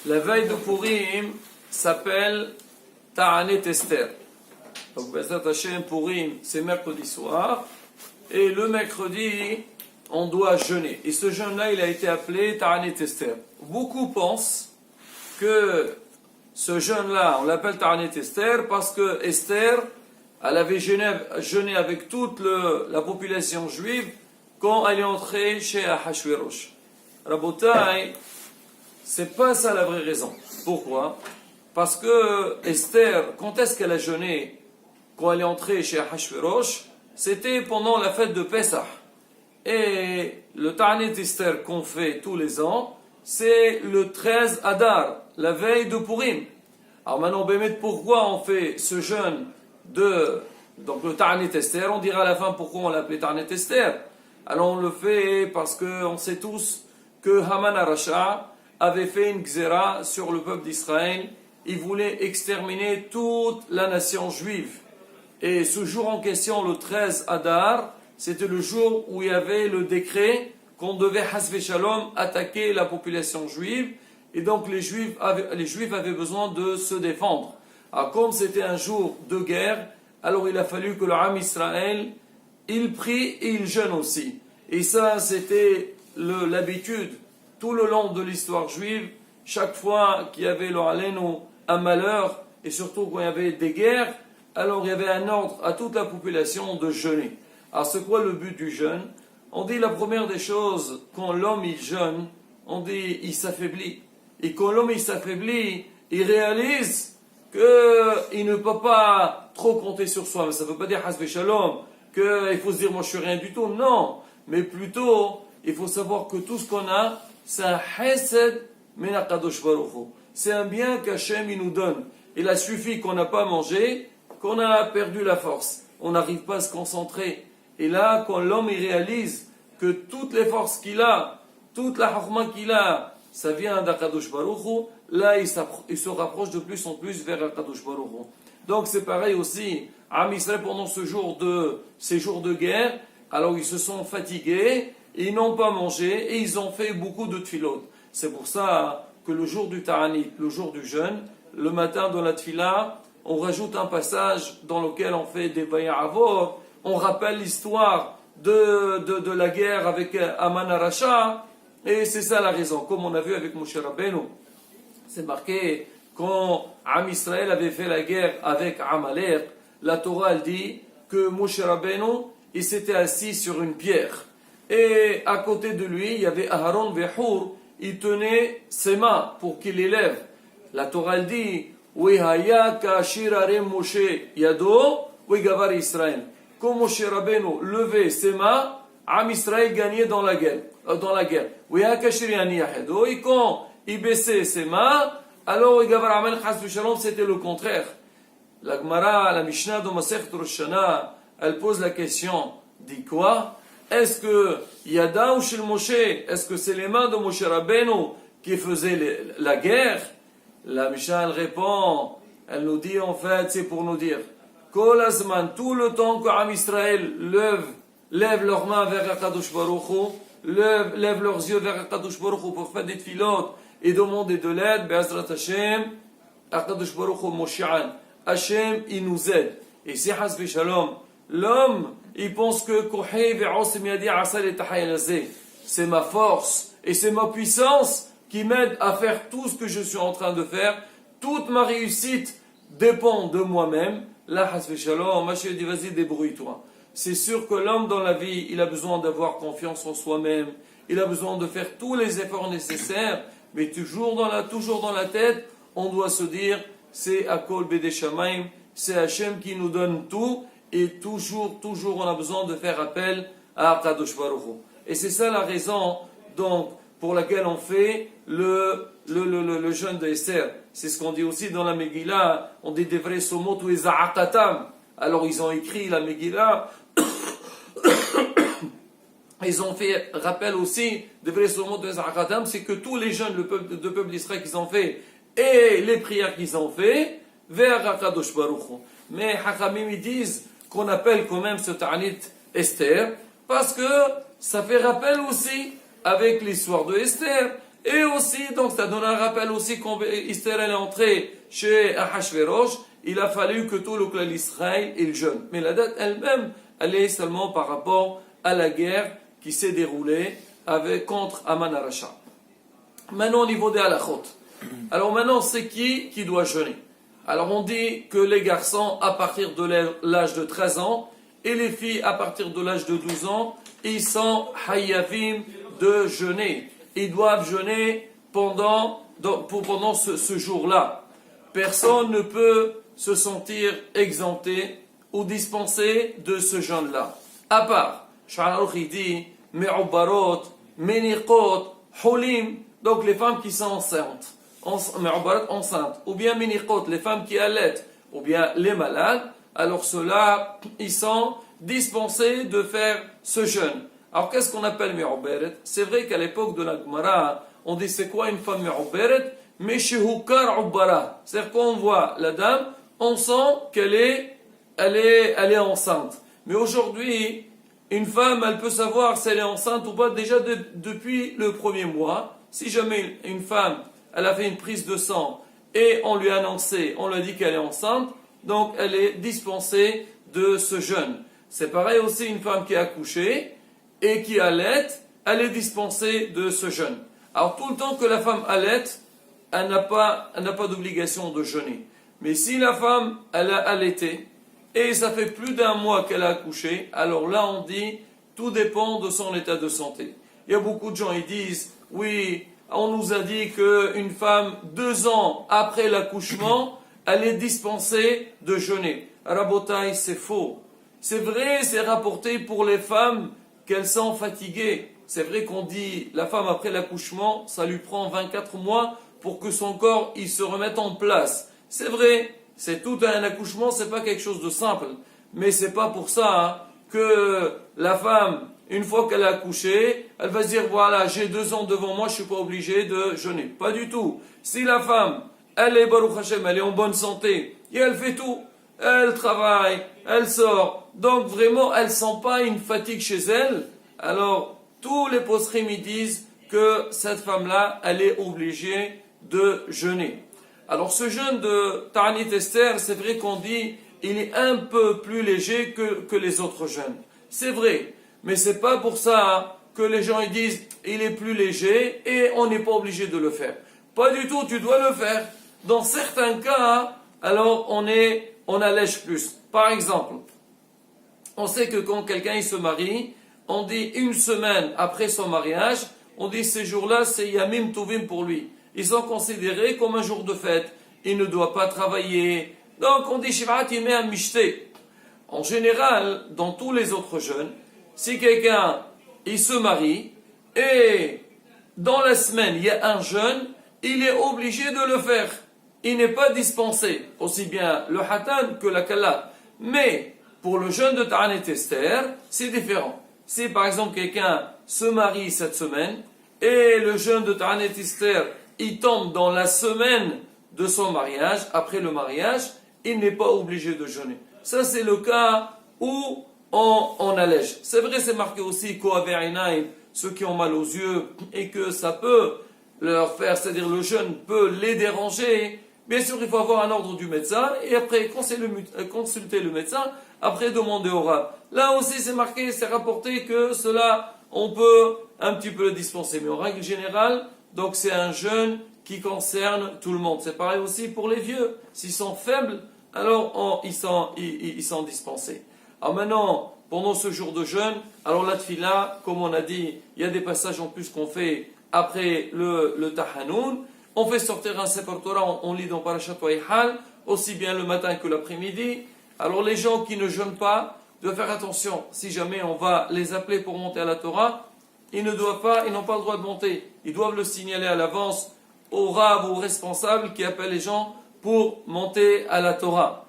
La veille de Purim s'appelle Ta'anet Esther. Donc, Bezrat Hashem, Purim, c'est mercredi soir. Et le mercredi, on doit jeûner. Et ce jeûne-là, il a été appelé Ta'anet Esther. Beaucoup pensent que ce jeûne-là, on l'appelle Ta'anet Esther parce que Esther, elle avait jeûné avec toute la population juive quand elle est entrée chez Ahashwerosh. Rabotai, c'est pas ça la vraie raison. Pourquoi? Parce que Esther, quand est-ce qu'elle a jeûné quand elle est entrée chez Ahashwerosh? C'était pendant la fête de Pessah. Et le Ta'anet Esther qu'on fait tous les ans, c'est le 13 Adar, la veille de Purim. Alors maintenant, pourquoi on fait ce jeûne donc le Ta'anet Esther? On dira à la fin pourquoi on l'appelait Ta'anet Esther. Alors on le fait parce qu'on sait tous que Haman Arasha avait fait une gzera sur le peuple d'Israël. Il voulait exterminer toute la nation juive. Et ce jour en question, le 13 Adar, c'était le jour où il y avait le décret qu'on devait, hasvé shalom, attaquer la population juive. Et donc les Juifs avaient besoin de se défendre. Alors comme c'était un jour de guerre, alors il a fallu que le Ham Israël, il prie et il jeûne aussi. Et ça, c'était l'habitude tout le long de l'histoire juive. Chaque fois qu'il y avait un malheur, et surtout quand il y avait des guerres, alors il y avait un ordre à toute la population de jeûner. Alors c'est quoi le but du jeûne? On dit la première des choses, quand l'homme il jeûne, on dit il s'affaiblit. Et quand l'homme il s'affaiblit, il réalise qu'il ne peut pas trop compter sur soi. Mais ça ne veut pas dire hasvé shalom qu'il faut se dire moi je suis rien du tout. Non, mais plutôt il faut savoir que tout ce qu'on a, c'est un chesed min HaKadosh Baruch Hu. C'est un bien qu'Hachem il nous donne. Il a suffi qu'on n'a pas mangé, qu'on a perdu la force. On n'arrive pas à se concentrer. Et là, quand l'homme il réalise que toutes les forces qu'il a, toute la chorma qu'il a, ça vient d'Akadosh Baruch Hu, là il se rapproche de plus en plus vers Akadosh Baruch Hu. Donc c'est pareil aussi, Am Israël pendant ces jours de guerre, alors ils se sont fatigués, ils n'ont pas mangé et ils ont fait beaucoup de tfilot. C'est pour ça que le jour du Ta'anit, le jour du jeûne, le matin dans la tfila, on rajoute un passage dans lequel on fait des bay'avot, on rappelle l'histoire de la guerre avec Haman Arasha, et c'est ça la raison. Comme on a vu avec Moshe Rabbeinu, c'est marqué quand Am Israël avait fait la guerre avec Amalek, la Torah elle dit que Moshe Rabbeinu il s'était assis sur une pierre. Et à côté de lui, il y avait Aharon Vehur, il tenait ses mains pour qu'il élève. La Torah elle dit Wehaya kashir arem Moshe yado wegavar Israël. Quand Moshe Rabbeinu levait ses mains, Am Israël gagnait dans la guerre. Wehaya kashir yaniyah yado. Et quand il baissait ses mains, alors wegavar amen chas shalom, c'était le contraire. La Gemara, la Mishnah de Masechet Rosh Hashanah, elle pose la question, dit quoi? Est-ce que Yada ou Shel Moshe, est-ce que c'est les mains de Moshe Rabbeinu qui faisaient la guerre? La Mishnah, elle répond, elle nous dit en fait, c'est pour nous dire, Kol Azman, tout le temps que Am Israël lève leurs mains vers Akadosh Baruch Hu, lève leurs yeux vers Akadosh Baruch Hu pour faire des tfilotes et demander de l'aide, Be'ezrat Hashem, Akadosh Baruch Hu Moshi'an, Hashem, il nous aide. Et c'est Hasbi Shalom, l'homme, il pense que c'est ma force et c'est ma puissance qui m'aide à faire tout ce que je suis en train de faire. Toute ma réussite dépend de moi-même. Là, Hasbi Shalom, Mashiach dit vas-y, débrouille-toi. C'est sûr que l'homme dans la vie, il a besoin d'avoir confiance en soi-même. Il a besoin de faire tous les efforts nécessaires. Mais toujours dans la tête, on doit se dire c'est Akol Bede Shamaim, c'est Hachem qui nous donne tout. Et toujours, on a besoin de faire appel à Akadosh Baruch Hu. Et c'est ça la raison, donc, pour laquelle on fait le jeûne de Esther. C'est ce qu'on dit aussi dans la Megillah. On dit des vrais somot ou Za'akatam. Alors, ils ont écrit la Megillah. Ils ont fait rappel aussi des vrais somot ou Za'akatam. C'est que tous les jeûnes, le peuple d'Israël qu'ils ont fait, et les prières qu'ils ont fait, vers Akadosh Baruch Hu. Mais Hachamim, ils disent qu'on appelle quand même ce Ta'anit Esther, parce que ça fait rappel aussi avec l'histoire de Esther, Et aussi, donc ça donne un rappel aussi quand Esther est entrée chez Ahashverosh, il a fallu que tout le clan d'Israël il jeûne. Mais la date elle-même, elle est seulement par rapport à la guerre qui s'est déroulée contre Aman Arasha. Maintenant au niveau des halachot. Alors maintenant c'est qui doit jeûner. Alors on dit que les garçons à partir de l'âge de 13 ans et les filles à partir de l'âge de 12 ans, ils sont hayavim de jeûner. Ils doivent jeûner pendant ce jour-là. Personne ne peut se sentir exempté ou dispensé de ce jeûne-là. À part, Sha'ar dit, Me'ubarot, Meniqot, Hulim, donc les femmes qui sont enceintes, ou bien Meniqot, les femmes qui allaitent, ou bien les malades, alors ceux-là, ils sont dispensés de faire ce jeûne. Alors qu'est-ce qu'on appelle Me'uberet? C'est vrai qu'à l'époque de la Gemara, on dit c'est quoi une femme Me'uberet? Mais chez Hukar Ubara. C'est-à-dire qu'on voit la dame, on sent qu'elle est enceinte. Mais aujourd'hui, une femme, elle peut savoir si elle est enceinte ou pas déjà depuis le premier mois. Si jamais une femme, elle a fait une prise de sang et on lui a annoncé, on lui a dit qu'elle est enceinte, donc elle est dispensée de ce jeûne. C'est pareil aussi une femme qui a accouché et qui allait, elle est dispensée de ce jeûne. Alors tout le temps que la femme allait, elle n'a pas d'obligation de jeûner. Mais si la femme, elle a allaité, et ça fait plus d'un mois qu'elle a accouché, alors là on dit, tout dépend de son état de santé. Il y a beaucoup de gens, ils disent, oui, on nous a dit qu'une femme, 2 ans après l'accouchement, elle est dispensée de jeûner. Rabotaï, c'est faux. C'est vrai, c'est rapporté pour les femmes qu'elles sont fatiguées. C'est vrai qu'on dit, la femme après l'accouchement, ça lui prend 24 mois pour que son corps il se remette en place. C'est vrai, c'est tout un accouchement, c'est pas quelque chose de simple. Mais c'est pas pour ça que la femme, une fois qu'elle a accouché, elle va se dire voilà, j'ai 2 ans devant moi, je suis pas obligé de jeûner. Pas du tout. Si la femme, elle est Baruch Hashem, elle est en bonne santé, et elle fait tout, elle travaille, elle sort, donc vraiment elle sent pas une fatigue chez elle, alors tous les posrim disent que cette femme-là, elle est obligée de jeûner. Alors ce jeûne de Ta'anit Esther, c'est vrai qu'on dit, il est un peu plus léger que les autres jeûnes. C'est vrai, mais c'est pas pour ça que les gens ils disent, il est plus léger et on n'est pas obligé de le faire. Pas du tout, tu dois le faire. Dans certains cas, alors on allège plus. Par exemple, on sait que quand quelqu'un il se marie, on dit 1 semaine après son mariage, on dit ces jours-là, c'est Yamim Tovim pour lui. Ils sont considérés comme un jour de fête. Il ne doit pas travailler. Donc on dit Shivat Yimei Mishte. En général, dans tous les autres jeûnes, si quelqu'un il se marie et dans la semaine il y a un jeûne, il est obligé de le faire. Il n'est pas dispensé, aussi bien le Hatan que la Kala. Mais pour le jeûne de Ta'anit Esther, c'est différent. Si par exemple quelqu'un se marie cette semaine et le jeûne de Ta'anit Esther il tombe dans la semaine de son mariage, après le mariage, il n'est pas obligé de jeûner. Ça, c'est le cas où on allège. C'est vrai, c'est marqué aussi Kohaverinaim, ceux qui ont mal aux yeux, et que ça peut leur faire, c'est-à-dire le jeûne peut les déranger. Bien sûr, il faut avoir un ordre du médecin, et après consulter le médecin, après demander au rab. Là aussi, c'est marqué, c'est rapporté que cela, on peut un petit peu le dispenser. Mais en règle générale, donc c'est un jeûne qui concerne tout le monde. C'est pareil aussi pour les vieux. S'ils sont faibles, alors ils sont dispensés. Alors maintenant, pendant ce jour de jeûne, alors la tfila, comme on a dit, il y a des passages en plus qu'on fait après le Tahanoun. On fait sortir un Sefer Torah, on lit dans Parashat Waihal, aussi bien le matin que l'après-midi. Alors les gens qui ne jeûnent pas doivent faire attention. Si jamais on va les appeler pour monter à la Torah, ils n'ont pas le droit de monter. Ils doivent le signaler à l'avance au rab ou au responsable qui appelle les gens pour monter à la Torah.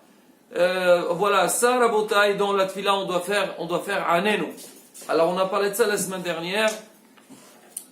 Voilà, ça, la bataille dans la tfila, on doit faire anenu. Alors on a parlé de ça la semaine dernière.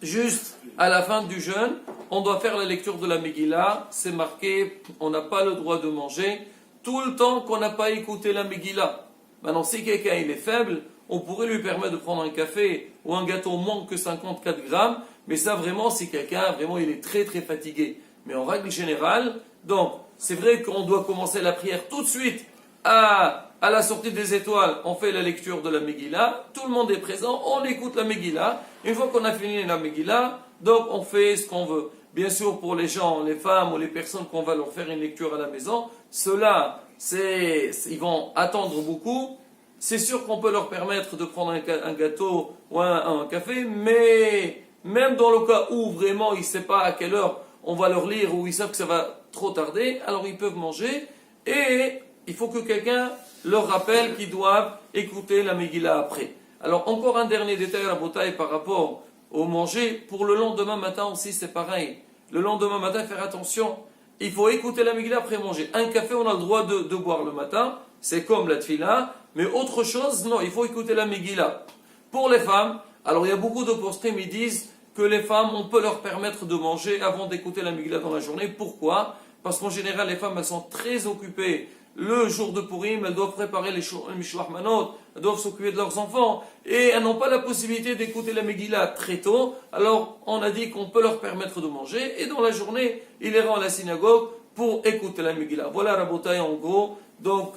Juste à la fin du jeûne, on doit faire la lecture de la Megillah. C'est marqué, on n'a pas le droit de manger tout le temps qu'on n'a pas écouté la Megillah. Maintenant, si quelqu'un il est faible, on pourrait lui permettre de prendre un café ou un gâteau moins que 54 grammes, Mais ça vraiment, si quelqu'un, vraiment, il est très très fatigué. Mais en règle générale, donc, c'est vrai qu'on doit commencer la prière tout de suite à la sortie des étoiles. On fait la lecture de la Megillah, tout le monde est présent, on écoute la Megillah. Une fois qu'on a fini la Megillah, donc on fait ce qu'on veut. Bien sûr, pour les gens, les femmes ou les personnes qu'on va leur faire une lecture à la maison, ceux-là, ils vont attendre beaucoup. C'est sûr qu'on peut leur permettre de prendre un gâteau ou un café, mais même dans le cas où vraiment ils ne savent pas à quelle heure on va leur lire ou ils savent que ça va trop tarder, alors ils peuvent manger et il faut que quelqu'un leur rappelle qu'ils doivent écouter la Megillah après. Alors encore un dernier détail à la bataille par rapport au manger, pour le lendemain matin aussi c'est pareil. Le lendemain matin, faire attention, il faut écouter la Megillah après manger. Un café, on a le droit de boire le matin, c'est comme la tfila, mais autre chose, non, il faut écouter la Megillah. Pour les femmes, alors il y a beaucoup de postim, ils disent que les femmes, on peut leur permettre de manger avant d'écouter la Megillah dans la journée. Pourquoi? Parce qu'en général, les femmes, elles sont très occupées. Le jour de Purim, elles doivent préparer les Mishloach Manot, elles doivent s'occuper de leurs enfants, et elles n'ont pas la possibilité d'écouter la Megillah très tôt. Alors, on a dit qu'on peut leur permettre de manger, et dans la journée, ils iraient à la synagogue pour écouter la Megillah. Voilà, Rabotai, en gros. Donc,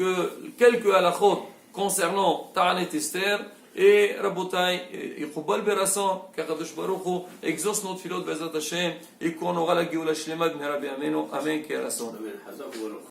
quelques halachot concernant Ta'anet Esther, et Rabotai, Yichubal Berasson, qu'Akadosh Baruch Hu exauce nos tfilot Bezat Hashem, et qu'on aura la Géoula Shlema, B'nei Rabbi Ameno, Amen, K'Erasson.